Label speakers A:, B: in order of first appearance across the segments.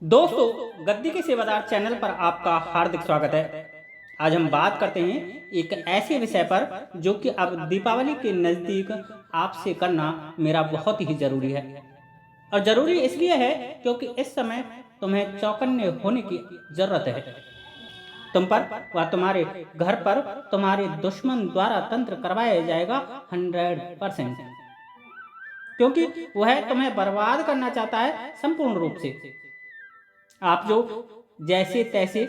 A: दोस्तों, गद्दी के सेवादार चैनल पर आपका हार्दिक स्वागत है। आज हम बात करते हैं एक ऐसे विषय पर जो कि अब दीपावली के नज़दीक आपसे करना मेरा बहुत ही ज़रूरी है। और ज़रूरी इसलिए है क्योंकि इस समय तुम्हें चौकन्ने होने की ज़रूरत है। तुम पर व तुम्हारे घर पर तुम्हारे दुश्मन द्वारा तंत्र करवाया जाएगा 100%, क्योंकि वह तुम्हें बर्बाद करना चाहता है संपूर्ण रूप से। आप जो जैसे तैसे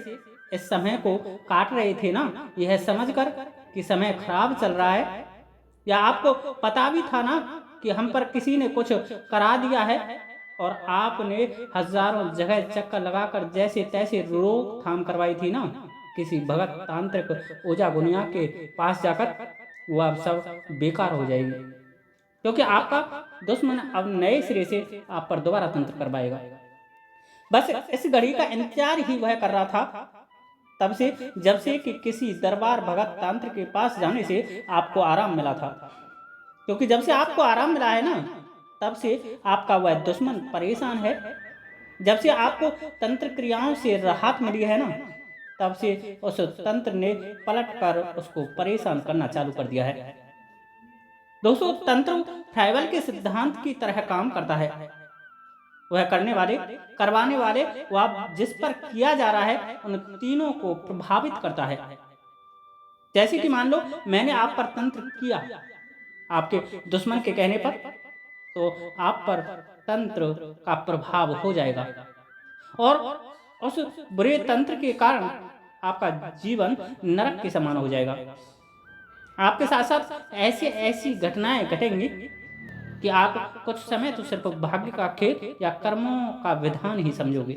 A: इस समय को काट रहे थे ना, यह समझकर कि समय खराब चल रहा है, या आपको पता भी था ना कि हम पर किसी ने कुछ करा दिया है और आपने हजारों जगह चक्कर लगाकर जैसे तैसे रोकथाम करवाई थी ना, किसी भगत तांत्रिक ओझा गुनिया के पास जाकर, वो अब सब बेकार हो जाएगी, क्योंकि आपका दुश्मन अब नए सिरे से आप पर दोबारा तंत्र करवाएगा। बस इस घड़ी का इंतजार ही वह कर रहा था, तब से जब से कि किसी दरबार भगत तंत्र के पास जाने से आपको आराम मिला था। क्योंकि जब से आपको आराम मिला है ना, तब से आपका वह दुश्मन परेशान है। जब से आपको तंत्र क्रियाओं से राहत मिली है ना, तब से उस तंत्र ने पलट कर उसको परेशान करना चालू कर दिया है। दोस्तों, तंत्र ट्राइबल के सिद्धांत की तरह काम करता है। वह करने वाले, करवाने वाले व जिस पर किया जा रहा है, उन तीनों को प्रभावित करता है। जैसे कि मान लो मैंने आप पर तंत्र किया आपके दुश्मन के कहने पर, तो आप पर तंत्र का प्रभाव हो जाएगा और उस बुरे तंत्र के कारण आपका जीवन नरक के समान हो जाएगा। आपके साथ साथ ऐसी ऐसी घटनाएं घटेंगी कि आप कुछ समय तो सिर्फ भाग्य का खेल या कर्मों का विधान ही समझोगे।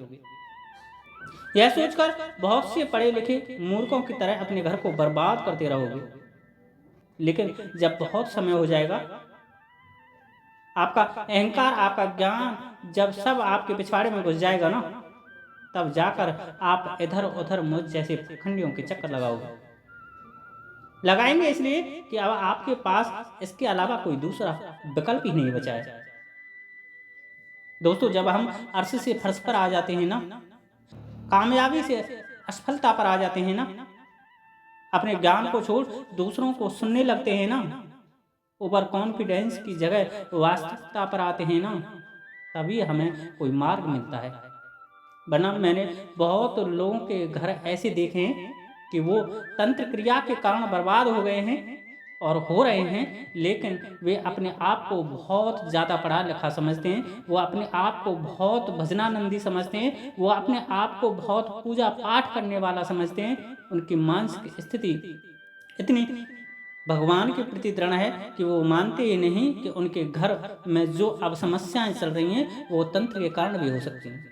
A: यह सोचकर बहुत से पढ़े लिखे मूर्खों की तरह अपने घर को बर्बाद करते रहोगे। लेकिन जब बहुत समय हो जाएगा, आपका अहंकार, आपका ज्ञान जब सब आपके पिछवाड़े में घुस जाएगा ना, तब जाकर आप इधर उधर मुझ जैसे खंडियों के चक्कर लगाएंगे, इसलिए कि अब आपके पास इसके अलावा कोई दूसरा विकल्प ही नहीं बचा है। दोस्तों, जब हम अर्श से फर्श पर आ जाते हैं ना, कामयाबी से असफलता पर आ जाते हैं ना, अपने ज्ञान को छोड़ दूसरों को सुनने लगते हैं ना, ओवर कॉन्फिडेंस की जगह वास्तविकता पर आते हैं ना, तभी हमें कोई मार्ग मिलता है। वरना मैंने बहुत लोगों के घर ऐसे देखे हैं कि वो तंत्र क्रिया के कारण बर्बाद हो गए हैं और हो रहे हैं, लेकिन वे अपने आप को बहुत ज़्यादा पढ़ा लिखा समझते हैं, वो अपने आप को बहुत भजनानंदी समझते हैं, वो अपने आप को बहुत पूजा पाठ करने वाला समझते हैं। उनकी मानसिक स्थिति इतनी भगवान के प्रति दृढ़ है कि वो मानते ही नहीं कि उनके घर में जो अब समस्याएं चल रही हैं वो तंत्र के कारण भी हो सकती हैं,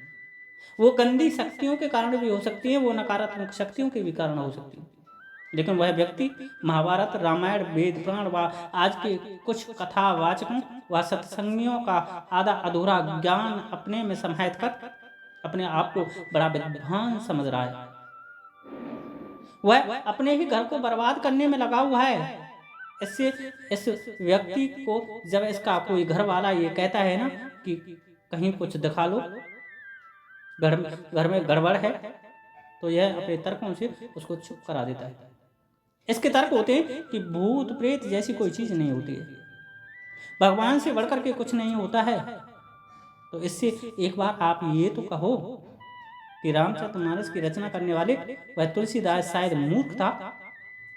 A: वो गंदी शक्तियों के कारण भी हो सकती हैं, वो नकारात्मक शक्तियों के भी कारण हो सकती हैं। लेकिन वह व्यक्ति महाभारत, रामायण, वेद पुराण व आज के कुछ कथावाचकों व सत्संगियों का आधा अधूरा ज्ञान अपने में समाहित कर अपने आप को बड़ा विद्वान समझ रहा है। वह अपने ही घर को बर्बाद करने में लगा हुआ है। इससे इस व्यक्ति को जब इसका कोई घर वाला ये कहता है ना कि कहीं कुछ दिखा लो, घर में गड़बड़ है, तो यह अपने तर्कों से उसको चुप करा देता है। इसके तर्क होते हैं कि भूत प्रेत जैसी कोई चीज नहीं होती है, भगवान से बढ़कर के कुछ नहीं होता है। तो इससे एक बार आप ये तो कहो कि रामचरितमानस की रचना करने वाले वह तुलसीदास शायद मूर्ख था,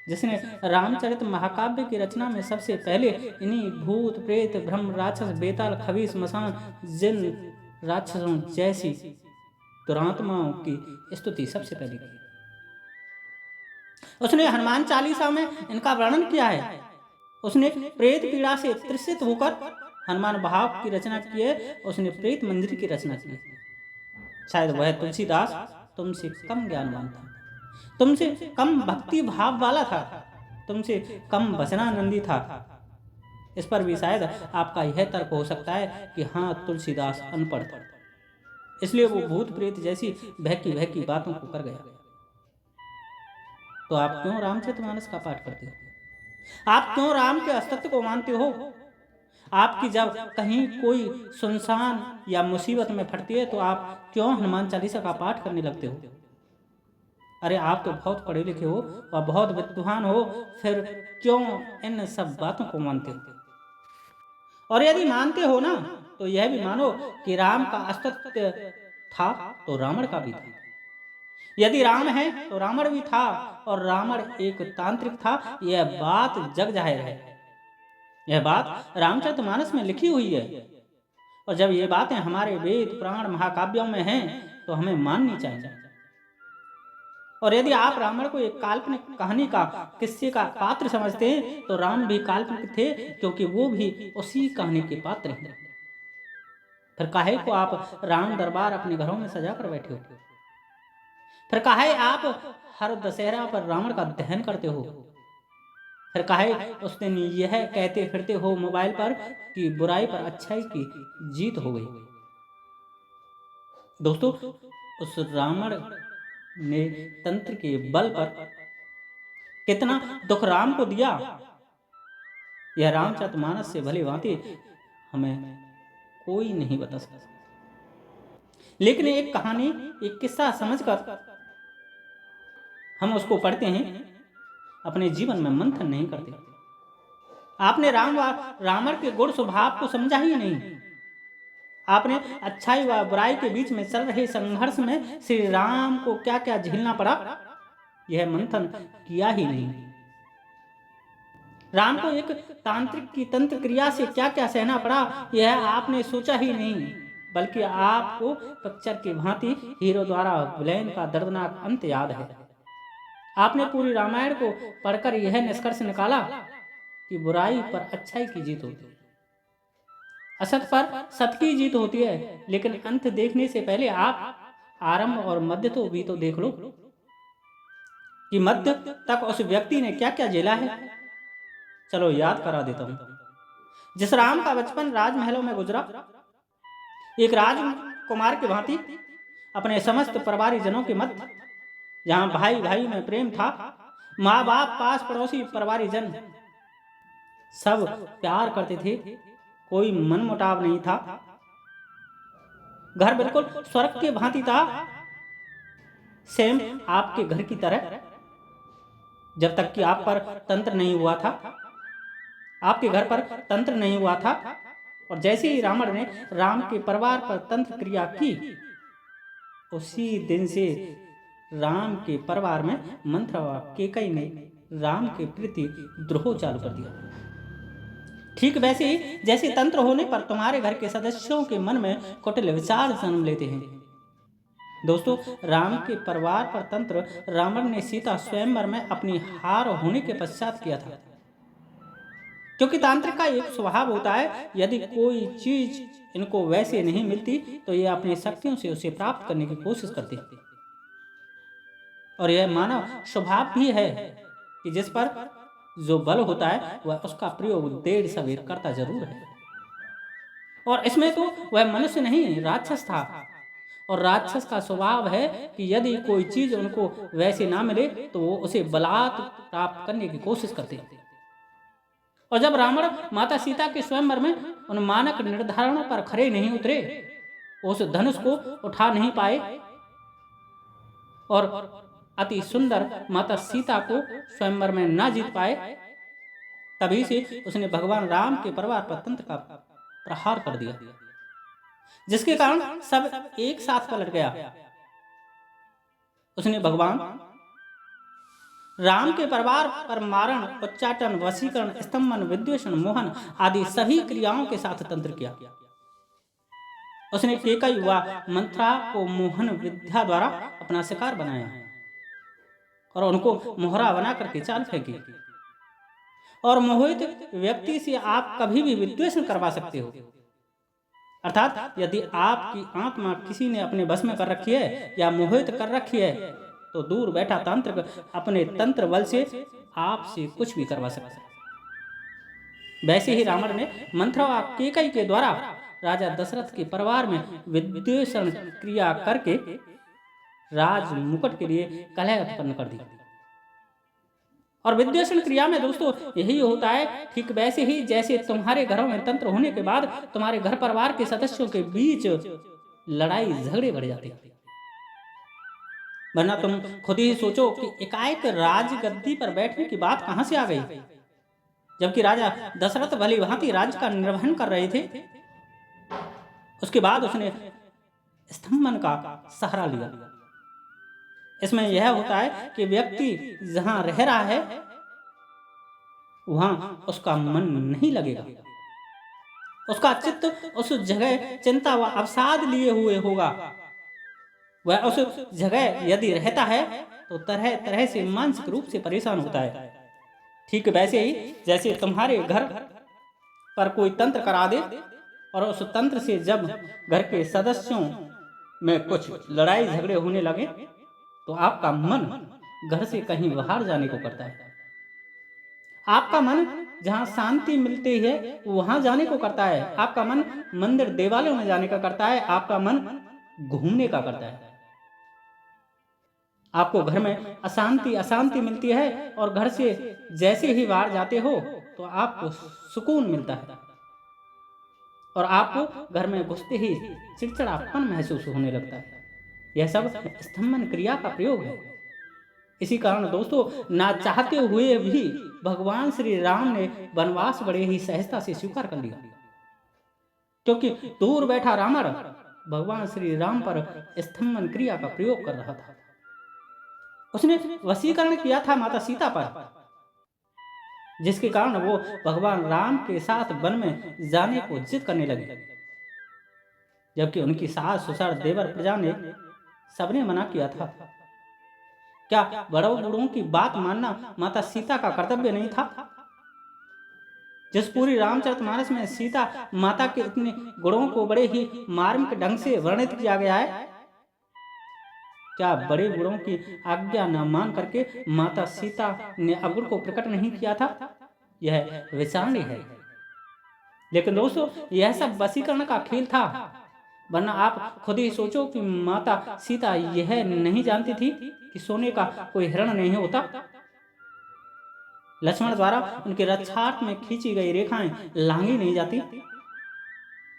A: जिसने रामचरित महाकाव्य की रचना में सबसे पहले इन्हीं भूत प्रेत ब्रह्म राक्षस बेताल खबीस स्मशान जिन राक्षसों जैसी दुरात्माओं की स्तुति सबसे पहले की। उसने हनुमान चालीसा में इनका वर्णन किया है। उसने प्रेत पीड़ा से त्रसित होकर हनुमान भाव की रचना की है। उसने प्रेत मंदिर की रचना की है। शायद वह तुलसीदास तुमसे कम ज्ञानवान था, तुमसे कम भक्ति भाव वाला था, तुमसे कम भजनानंदी था। इस पर भी शायद आपका यह तर्क हो सकता है कि हाँ, तुलसीदास अनपढ़ था, इसलिए वो भूत प्रेत जैसी बहकी बातों को कर गया। तो आप क्यों रामचरितमानस का पाठ करते हो? आप क्यों राम के अस्तित्व को मानते हो? आपकी जब कहीं कोई सुनसान या मुसीबत में फटती है तो आप क्यों हनुमान चालीसा का पाठ करने लगते हो? अरे आप तो बहुत पढ़े लिखे हो और बहुत विद्वान हो, फिर क्यों इन सब बातों को मानते हो? और यदि मानते हो ना, तो यह भी मानो कि राम का अस्तित्व था तो रावण का भी था। यदि राम है तो रावण भी था, और रावण एक तांत्रिक था, यह बात जग जाहिर है। यह बात रामचरितमानस में लिखी हुई है, और जब ये बातें हमारे वेद पुराण महाकाव्यों में हैं तो हमें माननी चाहिए। और यदि आप रावण को एक काल्पनिक कहानी का, किस्से का पात्र समझते हैं तो राम भी काल्पनिक थे, क्योंकि वो भी उसी कहानी के पात्र हैं। फिर काहे को आप राम दरबार अपने घरों में सजा कर बैठे हो? फिर काहे आप हर दशहरा पर रावण का दहन करते हो? फिर काहे उस दिन यह कहते फिरते हो मोबाइल पर कि बुराई पर अच्छाई की जीत हो गई? दोस्तों, उस रावण ने तंत्र के बल पर कितना दुख राम को दिया, यह रामचरितमानस से भली भांति हमें कोई नहीं बता सकता। लेकिन एक कहानी, एक किस्सा समझकर हम उसको पढ़ते हैं, अपने जीवन में मंथन नहीं करते। आपने रावण के गुण स्वभाव को समझा ही नहीं। आपने अच्छाई व बुराई के बीच में चल रहे संघर्ष में श्री राम को क्या क्या झेलना पड़ा, यह मंथन किया ही नहीं। राम को एक तांत्रिक की तंत्र क्रिया से क्या क्या सहना पड़ा, यह आपने सोचा ही नहीं। बल्कि आपको पिक्चर की भांति हीरो द्वारा विलेन का दर्दनाक अंत याद है। आपने पूरी रामायण को पढ़कर यह निष्कर्ष निकाला कि बुराई पर अच्छाई की जीत होती है, असत पर सत की जीत होती है। लेकिन अंत देखने से पहले आप आरंभ और मध्य तो भी तो देख लो कि मध्य तक उस व्यक्ति ने क्या क्या झेला है। चलो याद करा देता हूं। जिस राम का बचपन राजमहलों में गुजरा, एक राजकुमार की भांति अपने समस्त परिवारी जनों के मध्य, जहां भाई भाई में प्रेम था, माँ बाप पास पड़ोसी परिवारी जन सब प्यार करते थे, कोई मनमुटाव नहीं था, घर बिल्कुल स्वर्ग के भांति था, सेम आपके घर की तरह। जब तक कि आप पर तंत्र नहीं हुआ था, आपके घर पर तंत्र नहीं हुआ था, और जैसे ही रावण ने राम के परिवार पर तंत्र क्रिया की, उसी दिन से राम के परिवार में मंत्रवा केकई ने राम के प्रति द्रोह चालू कर दिया। ठीक वैसे ही जैसे तंत्र होने पर तुम्हारे घर के सदस्यों के मन में कुटिल विचार जन्म लेते हैं। दोस्तों, राम के परिवार पर तंत्र रावण ने सीता स्वयंवर में अपनी हार होने के पश्चात किया था। क्योंकि तांत्रिक का एक स्वभाव होता है, यदि कोई चीज इनको वैसे नहीं मिलती तो ये अपनी शक्तियों से उसे प्राप्त करने की कोशिश करते हैं। और यह मानव स्वभाव भी है कि जिस पर जो बल होता है वह उसका प्रयोग देर सवेर करता जरूर है। और इसमें तो वह मनुष्य नहीं, राक्षस था। और राक्षस का स्वभाव है कि यदि कोई चीज उनको वैसे ना मिले तो वो उसे बलात् प्राप्त करने की कोशिश करते हैं। और जब रावण माता सीता के स्वयंवर में उन मानक निर्धारणों पर खरे नहीं उतरे, उस धनुष को उठा नहीं पाए और अति सुंदर माता सीता को स्वयंवर में ना जीत पाए, तभी से उसने भगवान राम के परिवार पर तंत्र का प्रहार कर दिया, जिसके कारण सब एक साथ पलट गया। उसने भगवान राम के परिवार पर मारण, उच्चाटन, वशीकरण, स्तंभन, विद्वेषण, मोहन आदि सभी क्रियाओं के साथ तंत्र किया। उसने केकई व मंत्रा को मोहन विद्या द्वारा अपना शिकार बनाया और उनको मोहरा बना करके चाल फेंकी। और मोहित व्यक्ति से आप कभी भी विद्वेषण करवा सकते हो। अर्थात यदि आपकी आत्मा किसी ने अपने बस में कर रखी है या मोहित कर रखी है, तो दूर बैठा तांत्रिक अपने तंत्र बल से आपसे कुछ भी करवा सकता है। वैसे ही रावण ने मंत्रवा केकई के द्वारा राजा दशरथ के परिवार में विद्वेषण क्रिया करके राज मुकुट के लिए कलह उत्पन्न कर दी। और विद्वेषण क्रिया में दोस्तों यही होता है, ठीक वैसे ही जैसे तुम्हारे घरों में तंत्र होने के बाद तुम्हारे घर परिवार के सदस्यों के बीच लड़ाई झगड़े बढ़ जाते हैं। वरना तुम खुद ही सोचो कि एकाएक राज गद्दी पर बैठने की बात कहां से आ गई, जबकि राजा दशरथ भली भांति राज्य का निर्वहन कर रहे थे। उसके बाद उसने स्तंभन का सहारा लिया। इसमें यह होता है कि व्यक्ति जहां रह रहा है वहां उसका मन नहीं लगेगा, उसका चित्त उस जगह चिंता व अवसाद लिए हुए होगा। वह उस जगह यदि रहता है तो तरह तरह से मानसिक रूप से परेशान होता है। ठीक वैसे ही जैसे तुम्हारे घर पर कोई तंत्र करा दे और उस तंत्र से जब घर के सदस्यों में कुछ लड़ाई झगड़े होने लगे तो आपका मन घर से कहीं बाहर जाने को करता है। आपका मन जहां शांति मिलती है वहां जाने को करता है। आपका मन मंदिर देवालयों में जाने का करता है। आपका मन घूमने का करता है। आपको घर में अशांति मिलती है और घर से जैसे ही बाहर जाते हो तो आपको सुकून मिलता है और आपको घर में घुसते ही चिड़चिड़ापन महसूस होने लगता है। यह सब स्तंभन क्रिया का प्रयोग है। इसी कारण दोस्तों ना चाहते हुए भी भगवान श्री राम ने वनवास बड़े ही सहजता से स्वीकार कर लिया, क्योंकि दूर बैठा रावण भगवान श्री राम पर स्तंभन क्रिया का प्रयोग कर रहा था। उसने वशीकरण किया था माता सीता पर, जिसके कारण वो भगवान राम के साथ वन में जाने को जिद करने लगे, जबकि उनकी सास ससुर देवर प्रजा ने सबने मना किया था। क्या बड़ों बूढ़ों की बात मानना माता सीता का कर्तव्य नहीं था? जिस पूरी रामचरितमानस में सीता माता के इतने गुणों को बड़े ही मार्मिक ढंग से वर्णित किया गया है, क्या बड़े बूढ़ों की आज्ञा न मान करके माता सीता ने अवगुण को प्रकट नहीं किया था? यह विचारणीय है। लेकिन दोस्तों यह सब वशीकरण का खेल था, वरना आप खुद ही सोचो कि माता सीता यह नहीं जानती थी कि सोने का कोई हिरण नहीं होता। लक्ष्मण द्वारा उनके रक्षार्थ में खींची गई रेखाएं लांघी नहीं जाती।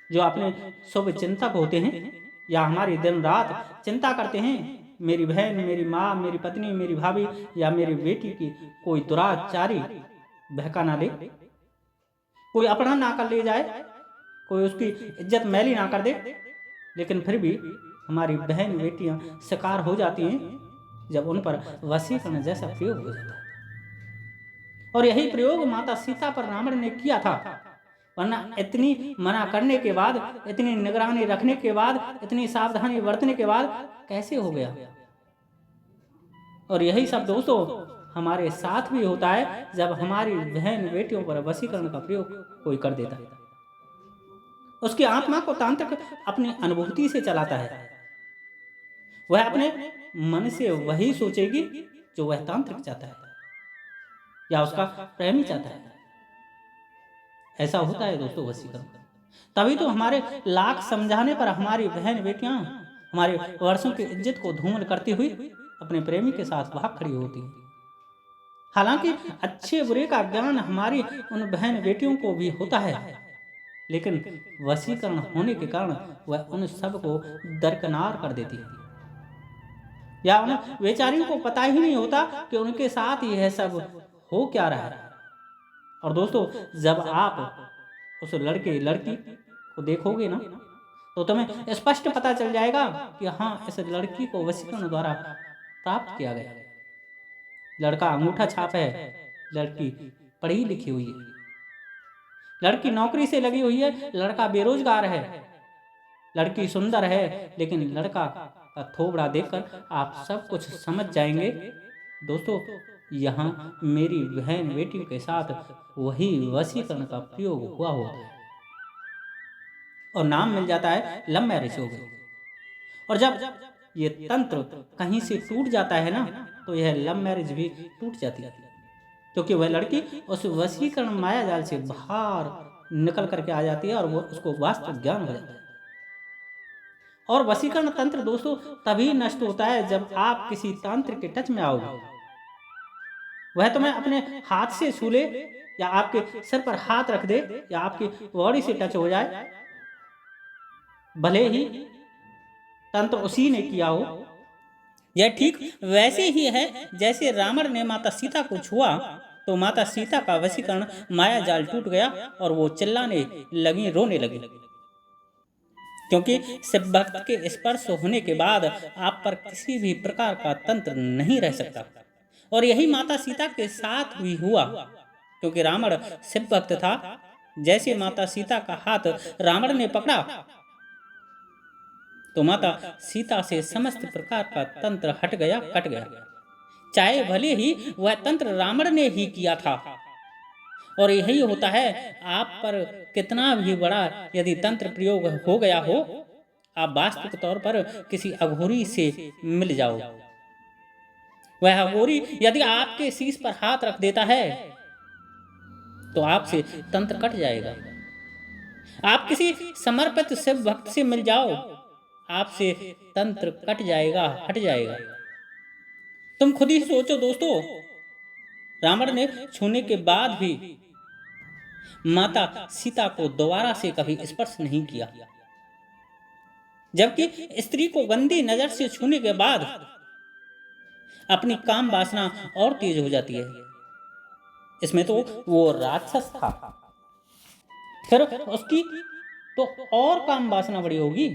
A: जो अपने शुभ चिंतक होते हैं या हमारी दिन रात चिंता करते हैं, मेरी बहन, मेरी माँ, मेरी पत्नी, मेरी भाभी या मेरी बेटी की कोई दुराचारी बहका ना ले, कोई अपहरण ना कर ले जाए, कोई उसकी इज्जत मैली ना कर दे, लेकिन फिर भी हमारी बहन बेटियां शिकार हो जाती हैं जब उन पर वशीकरण जैसा प्रयोग हो जाता है। और यही प्रयोग माता सीता पर रावण ने किया था, वरना इतनी मना करने के बाद, इतनी निगरानी रखने के बाद, इतनी सावधानी बरतने के बाद कैसे हो गया। और यही सब दोस्तों हमारे साथ भी होता है जब हमारी बहन बेटियों पर वशीकरण का प्रयोग कोई कर देता है। उसकी आत्मा को तांत्रिक अपनी अनुभूति से चलाता है। वह अपने मन से वही सोचेगी जो वह तांत्रिक चाहता है या उसका प्रेमी चाहता है। ऐसा होता है दोस्तों वशीकरण। तभी तो हमारे लाख समझाने पर हमारी बहन बेटियां हमारे वर्षों की इज्जत को धूमिल करती हुई अपने प्रेमी के साथ भाग खड़ी होती हैं। हालांकि अच्छे बुरे का ज्ञान हमारी उन बहन बेटियों को भी होता है, लेकिन वशीकरण होने के कारण वह उन सब को दरकिनार कर देती है, या उन बेचारियों को पता ही नहीं होता कि उनके साथ यह सब हो क्या रहा है। और दोस्तों जब आप उस लड़के लड़की को देखोगे ना तो तुम्हें स्पष्ट पता चल जाएगा कि हाँ, इस लड़की को वशीकरण द्वारा प्राप्त किया गया। लड़का अंगूठा छाप है, लड़की पढ़ी लिखी हुई है, लड़की नौकरी से लगी हुई है, लड़का बेरोजगार है, लड़की सुंदर है, लेकिन लड़का का थोबड़ा देखकर आप सब कुछ समझ जाएंगे दोस्तों, यहाँ मेरी बहन बेटियों के साथ वही वशीकरण का प्रयोग हुआ होता है और नाम मिल जाता है लव मैरिज हो गई। और जब ये तंत्र कहीं से टूट जाता है ना तो यह लव मैरिज भी टूट जाती है, क्योंकि वह लड़की उस वशीकरण माया जाल से बाहर निकल करके आ जाती है और वो उसको वास्तविक ज्ञान हो जाता है। और वशीकरण तंत्र दोस्तों तभी नष्ट होता है जब आप किसी तांत्रिक के टच में आओगे। वह तुम्हें अपने हाथ से छू ले या आपके सिर पर हाथ रख दे या आपकी बॉडी से टच हो जाए, भले ही तंत्र उसी ने किया हो। यह ठीक वैसे ही है जैसे रावण ने माता सीता को छुआ तो माता सीता का वशीकरण माया जाल टूट गया और वो चिल्लाने लगी, रोने लगी, क्योंकि शिव भक्त के स्पर्श होने के बाद आप पर किसी भी प्रकार का तंत्र नहीं रह सकता। और यही माता सीता के साथ भी हुआ, क्योंकि रावण शिव भक्त था। जैसे माता सीता का हाथ रावण ने पकड़ा तो माता सीता से समस्त प्रकार का तंत्र हट गया, कट गया, चाहे भले ही वह तंत्र रावण ने ही किया था। और यही होता है, आप पर कितना भी बड़ा यदि तंत्र प्रयोग हो गया हो, आप वास्तविक तौर पर किसी अघोरी से मिल जाओ, वह अघोरी यदि आपके शीश पर हाथ रख देता है तो आपसे तंत्र कट जाएगा। आप किसी समर्पित शिव भक्त से मिल जाओ, आपसे तंत्र कट जाएगा, हट जाएगा। तुम खुद ही सोचो दोस्तों, रावण ने छूने के बाद भी माता सीता को दोबारा से कभी स्पर्श नहीं किया, जबकि स्त्री को गंदी नजर से छूने के बाद अपनी काम वासना और तेज हो जाती है। इसमें तो वो राक्षस था, फिर उसकी तो और काम वासना बड़ी होगी,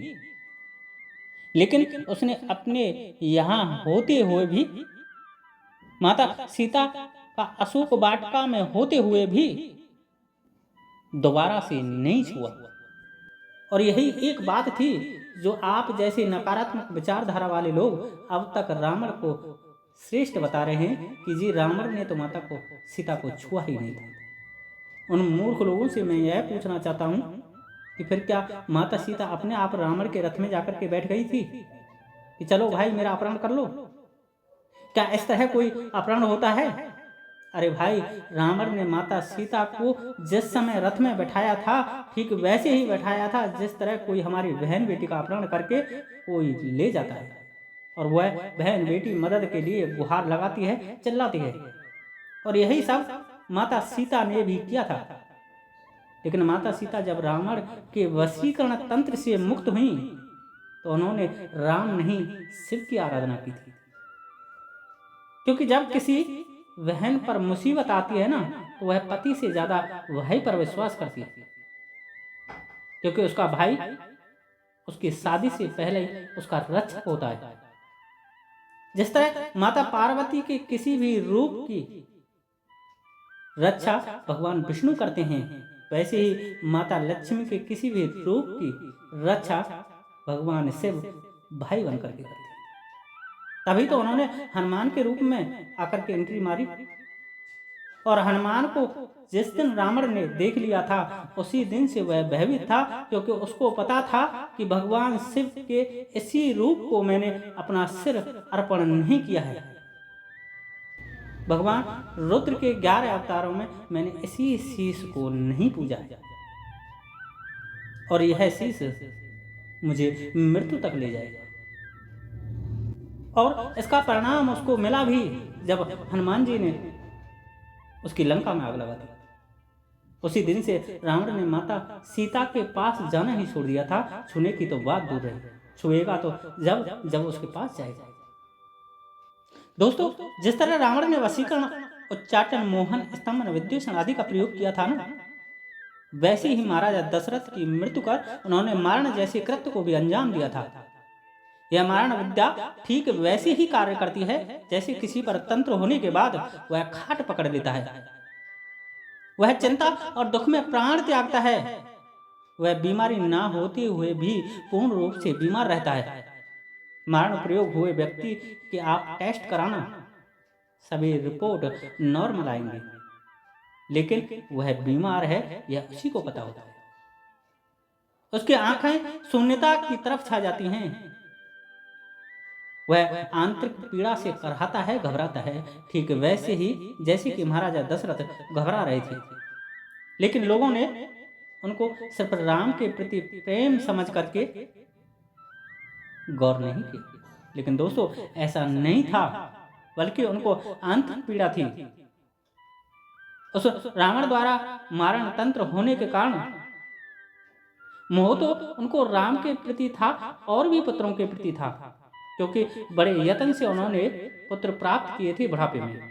A: लेकिन उसने अपने यहां होते हुए भी, माता सीता का अशोक वाटिका में होते हुए भी दोबारा से नहीं छुआ। और यही एक बात थी जो आप जैसे नकारात्मक विचारधारा वाले लोग अब तक रावण को श्रेष्ठ बता रहे हैं कि जी रावण ने तो माता को सीता को छुआ ही नहीं था। उन मूर्ख लोगों से मैं यह पूछना चाहता हूं कि फिर क्या माता सीता अपने आप रावण के रथ में जाकर के बैठ गई थी कि चलो भाई मेरा अपहरण कर लो? क्या इस तरह कोई अपहरण होता है? अरे भाई, रावण ने माता सीता को जिस समय रथ में बैठाया था ठीक वैसे ही बैठाया था जिस तरह कोई हमारी बहन बेटी का अपहरण करके कोई ले जाता है और वह बहन बेटी मदद के लिए गुहार लगाती है, चिल्लाती है। और यही सब माता सीता ने भी किया था। लेकिन माता सीता जब रावण के वशीकरण तंत्र से मुक्त हुई तो उन्होंने राम नहीं शिव की आराधना की थी, क्योंकि जब किसी बहन पर मुसीबत आती है ना तो वह पति से ज्यादा भाई पर विश्वास करती है, क्योंकि उसका भाई उसकी शादी से पहले उसका रक्षक होता है। जिस तरह माता पार्वती के किसी भी रूप की रक्षा भगवान विष्णु करते हैं, वैसे ही माता लक्ष्मी के किसी भी रूप की रक्षा भगवान शिव भाई बनकर के करते हैं। तभी तो उन्होंने हनुमान के रूप में आकर के एंट्री मारी। और हनुमान को जिस दिन रावण ने देख लिया था उसी दिन से वह भयभीत था, क्योंकि उसको पता था कि भगवान शिव के इसी रूप को मैंने अपना सिर अर्पण नहीं किया है। भगवान रुद्र के 11 अवतारों में मैंने इसी शीश को नहीं पूजा है, और यह शीश मुझे मृत्यु तक ले जाएगा। और इसका परिणाम उसको मिला भी जब हनुमान जी ने उसकी लंका में आग लगा दी। उसी दिन से रावण ने माता सीता के पास जाना ही छोड़ दिया था। छूने की तो बात दूर रही, छुएगा तो जब जब उसके पास जाएगा। दोस्तों, जिस तरह रावण ने वशीकरण, उच्चाटन, मोहन, स्तंभन, विद्वेषण आदि का प्रयोग किया था ना, वैसे ही महाराजा दशरथ की मृत्यु कर उन्होंने मारण जैसे कृत्य को भी अंजाम दिया था। यह मारण विद्या ठीक वैसे ही कार्य करती है जैसे किसी पर तंत्र होने के बाद वह खाट पकड़ लेता है, वह चिंता और दुख में प्राण त्यागता है, वह बीमारी ना होते हुए भी पूर्ण रूप से बीमार रहता है। मारण प्रयोग हुए व्यक्ति के आप टेस्ट कराना, सभी रिपोर्ट नॉर्मल आएंगे, लेकिन वह बीमार है यह उसी को पता होता है। उसकी आंखें शून्यता की तरफ छा जाती हैं, वह आंतरिक पीड़ा से करहाता है, घबराता है, ठीक वैसे ही जैसे कि महाराजा दशरथ घबरा रहे थे। लेकिन लोगों ने उनको सिर्फ राम के प्रति प्रेम समझ करके गौर नहीं किया। लेकिन दोस्तों, ऐसा नहीं था, बल्कि उनको आंतरिक पीड़ा थी। उस रावण द्वारा मारण तंत्र होने के कारण मोह तो उनको राम के प्रति था और भी पुत्रों के प्रति था, क्योंकि बड़े यत्न से उन्होंने पुत्र प्राप्त किए थे बुढ़ापे में।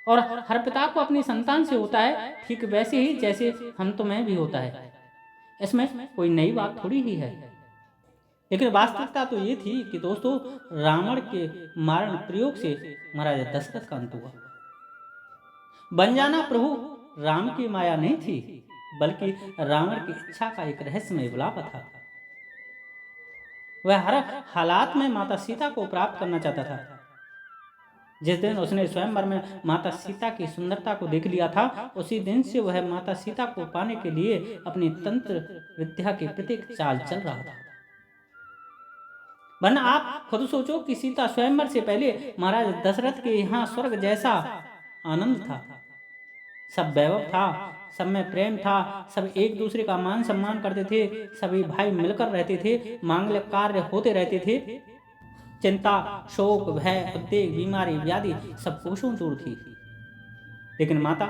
A: और हर पिता को अपनी संतान से होता है, ठीक वैसे ही जैसे हम तुम्हें भी होता है। इसमें कोई नई बात थोड़ी ही है। लेकिन वास्तविकता तो ये थी कि दोस्तों, रावण के मारण प्रयोग से महाराज दशरथ का अंत हुआ। बन जाना प्रभु राम की माया नहीं थी, बल्कि रावण की इच्छा का एक रहस्यमय विलाप था। वह हर हालात में माता सीता को प्राप्त करना चाहता था। जिस दिन उसने स्वयंवर में माता सीता की सुंदरता को देख लिया था, उसी दिन से वह माता सीता को पाने के लिए अपनी तंत्र विद्या की प्रत्येक चाल चल रहा था। वरना आप खुद सोचो कि सीता स्वयंवर से पहले महाराज दशरथ के यहाँ स्वर्ग जैसा आनंद था। सब वैभव था, सब में प्रेम था, सब एक दूसरे का मान सम्मान करते थे, सभी भाई मिलकर रहते थे, मांगलिक कार्य होते रहते थे। चिंता, शोक, भय, उद्वेग, बीमारी, व्याधि सब कोसों दूर थी। लेकिन माता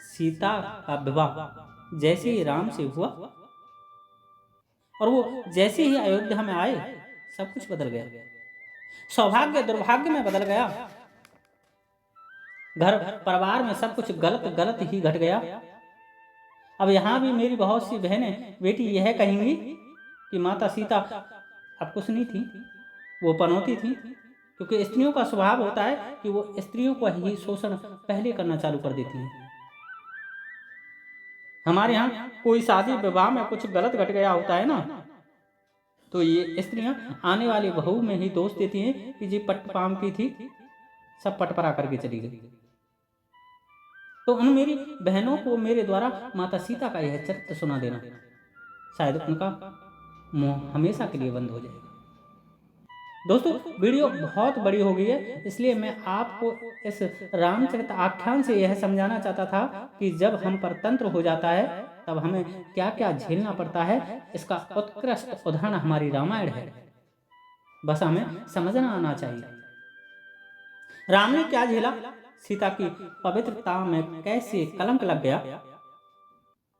A: सीता का विवाह जैसे ही राम से हुआ और वो जैसे ही अयोध्या में आए, सब कुछ बदल गया। सौभाग्य दुर्भाग्य में बदल गया। घर परिवार में सब कुछ गलत गलत ही घट गया। अब यहाँ भी मेरी बहुत सी बहनें बेटी यह कहेंगी कि माता सीता अब कुछ नहीं थी, वो पनौती थी, क्योंकि स्त्रियों का स्वभाव होता है कि वो स्त्रियों को ही शोषण पहले करना चालू कर देती हैं। हमारे यहाँ कोई शादी विवाह में कुछ गलत घट गया होता है ना, तो ये स्त्रियां आने वाली बहू में ही दोष देती हैं कि जी पट्टपाम की थी, सब पटपरा करके चली गई। तो उन मेरी बहनों को मेरे द्वारा माता सीता का यह चरित्र सुना देना, शायद उनका मोह हमेशा के लिए बंद हो जाएगा। दोस्तों, वीडियो बहुत बड़ी हो गई है, इसलिए मैं आपको इस रामचरित आख्यान से यह समझाना चाहता था कि जब हम पर तंत्र हो जाता है तब हमें क्या क्या झेलना पड़ता है। इसका उत्कृष्ट उदाहरण हमारी रामायण है, बस हमें समझना आना चाहिए। राम ने क्या झेला, सीता की पवित्रता में कैसे कलंक लग गया,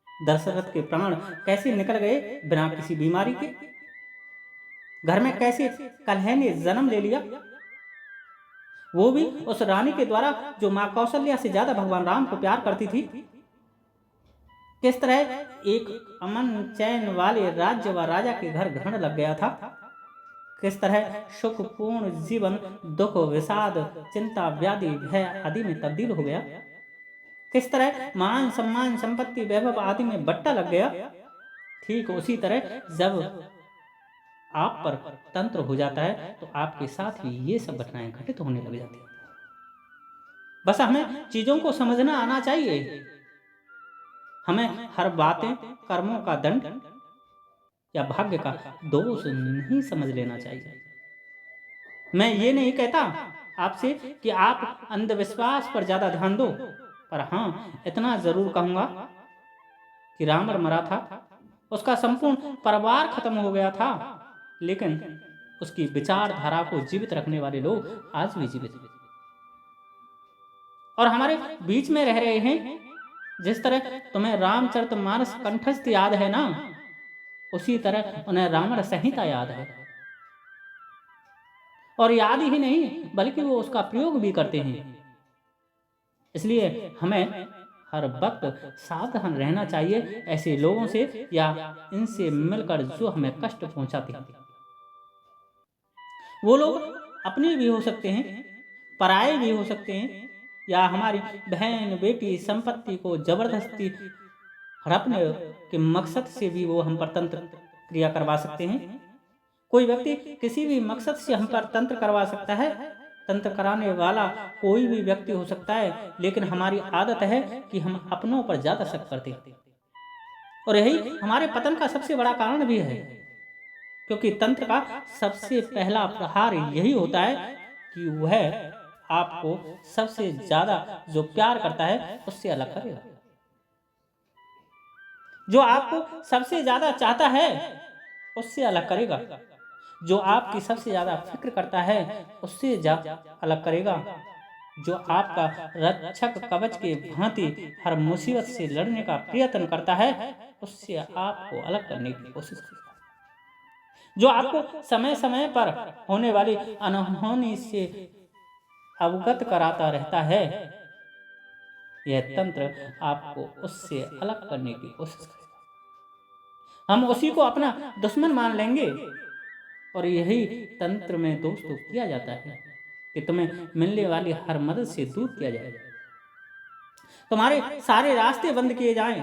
A: दशरथ के प्राण कैसे निकल गए बिना किसी बीमारी के, घर में कैसे कलह ने जन्म ले लिया, वो भी उस रानी के द्वारा जो मां कौशल्या से ज्यादा भगवान राम को प्यार करती थी। किस तरह एक अमन चैन वाले राज्य व राजा के घर ग्रहण लग गया था, किस तरह सुखपूर्ण जीवन दुख, विषाद, चिंता, व्याधि, भय आदि में तब्दील हो गया, किस तरह मान सम्मान, संपत्ति, वैभव आदि में बट्टा लग गया। ठीक उसी तरह जब आप पर तंत्र हो जाता है तो आपके साथ भी ये सब घटनाएं घटित होने लग जाती हैं। बस हमें चीजों को समझना आना चाहिए। हमें हर बातें कर्मों का दंड या भाग्य का दोष नहीं समझ लेना चाहिए। मैं ये नहीं कहता आपसे कि आप अंधविश्वास पर ज्यादा ध्यान दो, पर हाँ इतना जरूर कहूंगा कि रावण मरा था, उसका संपूर्ण परिवार खत्म हो गया था, लेकिन उसकी विचारधारा को जीवित रखने वाले लोग आज भी जीवित हैं और हमारे बीच में रह रहे हैं। जिस तरह तुम्हें रामचरितमानस कंठस्थ याद है ना, उसी तरह उन्हें रावण संहिता याद है, और याद ही नहीं बल्कि वो उसका प्रयोग भी करते हैं। इसलिए हमें हर वक्त सावधान रहना चाहिए ऐसे लोगों से या इनसे मिलकर जो हमें कष्ट पहुंचाते हैं। वो लोग अपने भी हो सकते हैं, पराये भी हो सकते हैं, या हमारी बहन बेटी संपत्ति को जबरदस्ती हड़पने के मकसद से भी वो हम पर तंत्र क्रिया करवा सकते हैं। कोई व्यक्ति किसी भी मकसद से हम पर तंत्र करवा सकता है। तंत्र कराने वाला कोई भी व्यक्ति हो सकता है, लेकिन हमारी आदत है कि हम अपनों पर ज्यादा शक करते हैं, और यही हमारे पतन का सबसे बड़ा कारण भी है, क्योंकि तंत्र का सबसे पहला प्रहार यही होता है कि वह आपको सबसे ज्यादा जो प्यार करता है उससे अलग करेगा। जो आपको सबसे ज्यादा चाहता है उससे अलग करेगा। जो आपकी सबसे ज्यादा फिक्र करता है उससे अलग करेगा। जो आपका रक्षक कवच के भांति हर मुसीबत से लड़ने का प्रयत्न करता है, उससे आपको अलग करने की कोशिश करता है। जो आपको समय समय पर होने वाली अनहोनी से अवगत कराता रहता है, यह तंत्र आपको उससे अलग करने की कोशिश करेगा। हम उसी को अपना दुश्मन मान लेंगे, और यही तंत्र में दोस्तों किया जाता है कि तुम्हें मिलने वाली हर मदद से दूर किया जाए, तुम्हारे सारे रास्ते बंद किए जाएं।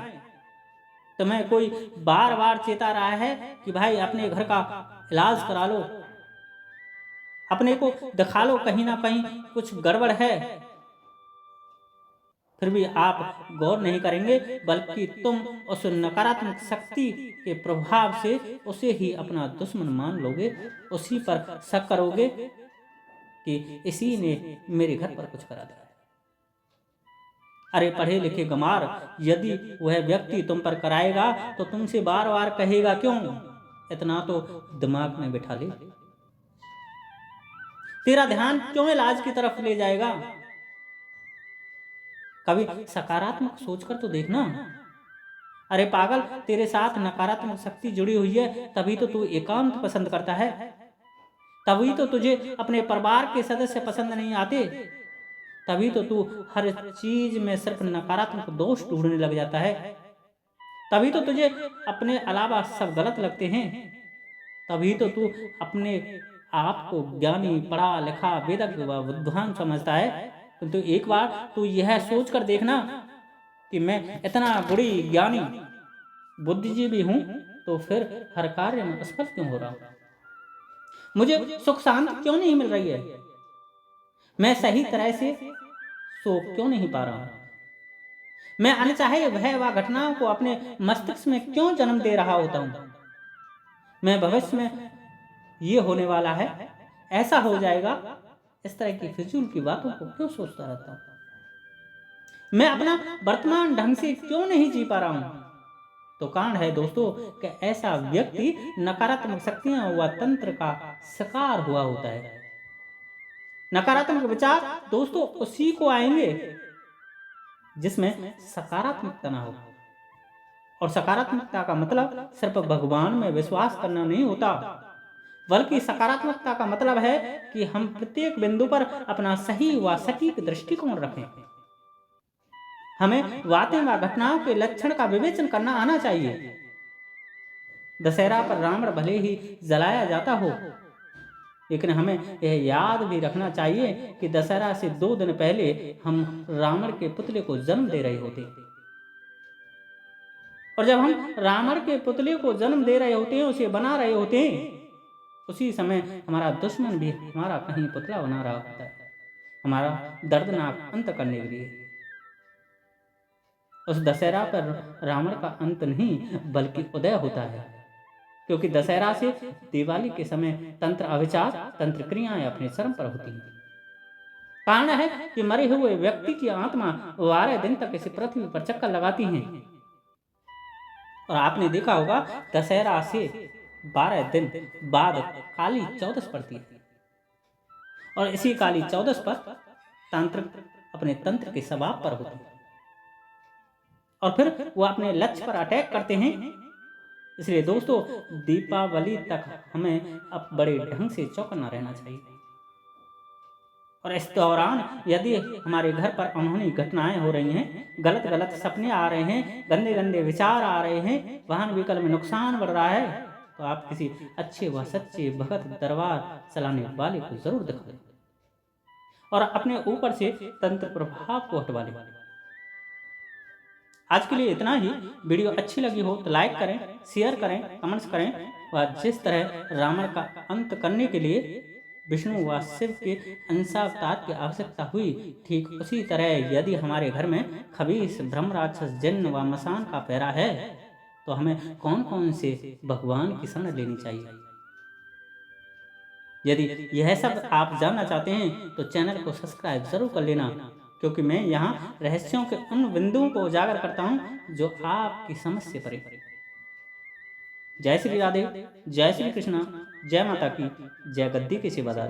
A: तुम्हें कोई बार बार चेता रहा है कि भाई अपने घर का इलाज करा लो, अपने को दिखा लो, कहीं ना कहीं कुछ गड़बड़ है, फिर भी आप गौर नहीं करेंगे, बल्कि तुम उस नकारात्मक शक्ति के प्रभाव से उसे ही अपना दुश्मन मान लोगे, उसी पर शक करोगे कि इसी ने मेरे घर पर कुछ करा दिया। अरे पढ़े लिखे गंवार, यदि वह व्यक्ति तुम पर कराएगा तो तुमसे बार बार कहेगा क्यों? इतना तो दिमाग में बिठा ले। तेरा ध्यान क्यों इलाज की तरफ ले जाएगा? कभी सकारात्मक सोचकर तो देखना। अरे पागल, तेरे साथ नकारात्मक शक्ति जुड़ी हुई है, तभी तो तू एकांत पसंद करता है, तभी तो तुझे अपने परिवार के सदस्य पसंद नहीं आते, तभी तो तू हर चीज में सिर्फ नकारात्मक दोष ढूंढने लग जाता है, तभी तो तुझे अपने अलावा सब गलत लगते हैं, तभी तो तू अपने आप को ज्ञानी, पढ़ा लिखा, वेदज्ञ व विद्वान समझता है। तो एक बार तू यह सोच कर देखना कि मैं इतना बड़ी ज्ञानी बुद्धिजीवी हूं, तो फिर हर कार्य में असफल क्यों हो रहा हूं? मुझे सुख शांति क्यों नहीं मिल रही है? मैं सही तरह से सो क्यों नहीं पा रहा हूं? मैं अनचाहे भय व घटनाओं को अपने मस्तिष्क में क्यों जन्म दे रहा होता हूं? मैं भविष्य में ये होने वाला है, ऐसा हो जाएगा, इस तरह की फिजूल की बातों को क्यों सोचता रहता हूं? मैं अपना वर्तमान ढंग से क्यों नहीं जी पा रहा हूं? तो कारण है दोस्तों कि ऐसा व्यक्ति नकारात्मक शक्तियां व तंत्र का शिकार हुआ होता है। नकारात्मक विचार दोस्तों उसी को आएंगे जिसमें सकारात्मकता ना हो, और सकारात्मकता का मतलब सिर्फ भगवान में विश्वास करना नहीं होता, बल्कि सकारात्मकता का मतलब है कि हम प्रत्येक बिंदु पर अपना सही व सटीक दृष्टिकोण रखें। हमें बातें व घटनाओं के लक्षण का विवेचन करना आना चाहिए। दशहरा पर रावण भले ही जलाया जाता हो, लेकिन हमें यह याद भी रखना चाहिए कि दशहरा से 2 दिन पहले हम रावण के पुतले को जन्म दे रहे होते, और जब हम रावण के पुतले को जन्म दे रहे होते हैं, उसे बना रहे होते हैं, उसी समय हमारा दुश्मन भी हमारा कहीं पुतला बना रहा होता है, हमारा दर्दनाक अंत करने के लिए। उस दशहरा पर रावण का अंत नहीं बल्कि उदय होता है, क्योंकि दशहरा से दिवाली के समय तंत्र अविचार, तंत्र क्रियाएं अपने चरम पर होती हैं। कारण है कि मरे हुए व्यक्ति की आत्मा 12 दिन तक इस पृथ्वी पर चक्कर लगाती हैं, और आपने देखा होगा दशहरा से 12 दिन बाद काली चौदस पड़ती है, और इसी काली चौदस पर तांत्रिक अपने तंत्र के सबाब पर होते हैं, और फिर वो अपने लक्ष्य पर अटैक करते हैं। इसलिए दोस्तों दीपावली तक हमें अब बड़े ढंग से चौकन्ना रहना चाहिए, और इस दौरान यदि हमारे घर पर अनहोनी घटनाएं हो रही हैं, गलत गलत सपने आ रहे हैं, गंदे गंदे विचार आ रहे हैं, वाहन व्हीकल में नुकसान बढ़ रहा है, तो आप किसी अच्छे व सच्चे भगत दरबार चलाने वाले को जरूर दिखा दें, और अपने ऊपर से तंत्र प्रभाव को हटवा लें। आज के लिए इतना ही। वीडियो अच्छी लगी हो तो लाइक करें, शेयर करें, कमेंट्स करें, व जिस तरह रावण का अंत करने के लिए विष्णु व शिव के अंशावतार की आवश्यकता हुई, ठीक उसी तरह यदि हमारे घर में खबीस ब्रह्म राक्षस जिन्न व मसान का पहरा है, तो हमें कौन कौन से भगवान की शरण लेनी चाहिए। यदि यह सब आप जानना चाहते हैं तो चैनल को सब्सक्राइब जरूर कर लेना, क्योंकि मैं यहाँ रहस्यों के उन बिंदुओं को उजागर करता हूँ जो आपकी समझ से परे। जय श्री राधे, जय श्री कृष्णा, जय माता की, जय गद्दी के सेवादार।